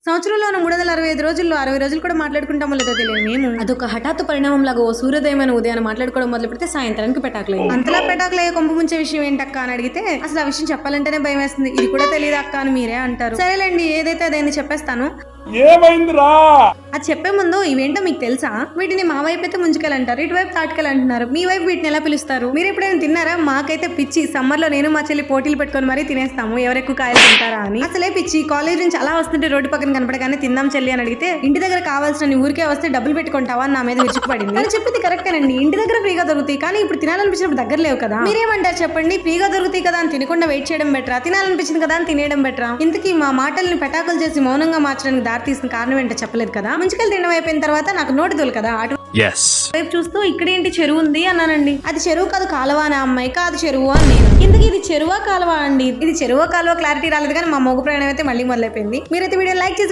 సంవత్సరంలో 365 రోజుల్లో 60 రోజులు కూడా మాట్లాడుకుంటామో లేదో తెలియదు మేము. అదొక హఠాత్తు పరిణామం లాగా ఓ సూర్యోదయమైన ఉదయాన్ని మాట్లాడుకోవడం మొదలు పెడితే సాయంత్రానికి పెటాకులయ్యి. అంతలా పెటాకులయ్యే కొంపు ముంచే విషయం ఏంటక్క అని అడిగితే అసలు ఆ విషయం చెప్పాలంటేనే భయం వేస్తుంది. ఇది కూడా తెలియదు అక్క అని మీరే అంటారు. సరేలేండి, ఏదైతే అదేంది చెప్పేస్తాను. ఏమైందిరా? అది చెప్పే ముందు ఇవేంటో మీకు తెలుసా? వీటిని మా వైపు అయితే ముంచుకెళ్ళంటారు, ఇటువైపు తాటికలు అంటున్నారు. మీ వైపు వీటిని ఎలా పిలుస్తారు? మీరు ఎప్పుడైనా తిన్నారా? మాకైతే పిచ్చి. సమ్మర్ లో నేను మా చెల్లి పోటీలు పెట్టుకొని మరీ తినేస్తాము ఎవరెక్కువ కాయలు తింటారా అని. అసలే పిచ్చి. కాలేజ్ నుంచి అలా వస్తుంటే రోడ్డు పక్కన కనపడగానే తిందాం చెల్లి అని అడిగితే ఇంటి దగ్గర కావాల్సిన ఊరికే వస్తే డబ్బులు పెట్టుకుంటావా అని నా మీద విరుచుకుపడింది. అని చెప్పింది కరెక్టేనండి, ఇంటి దగ్గర ఫ్రీగా దొరుకుతాయి, కానీ ఇప్పుడు తినాలనిపించినప్పుడు దగ్గర లేవు కదా. మీరేమంటారు చెప్పండి? ఫ్రీగా దొరుకుతాయి కదా అని తినకుండా వెయిట్ చేయడం బెటరా, తినాలనిపించింది కదా అని తినేయడం బెటరా? ఇంతకీ మా మాటల్ని పెటాకులు చేసి మౌనంగా మార్చడానికి దారి తీసిన కారణం ఏంటో చెప్పలేదు కదా. ముంచుకెళ్ళి తినడం అయిపోయిన తర్వాత నాకు నోటి తోలు కదా అటు వైపు చూస్తూ ఇక్కడేంటి చెరువు ఉంది అన్నానండి. అది చెరువు కాదు కాలువ అని అమ్మాయి. కాదు చెరువు అని నేను. ఇంతకీ ఇది చెరువా కాలువ అండి? ఇది చెరువా కాలువ క్లారిటీ రాలేదు, కానీ మా మోగ ప్రయాణం అయితే మళ్ళీ మొదలైపోయింది. మీరైతే వీడియో లైక్ చేసి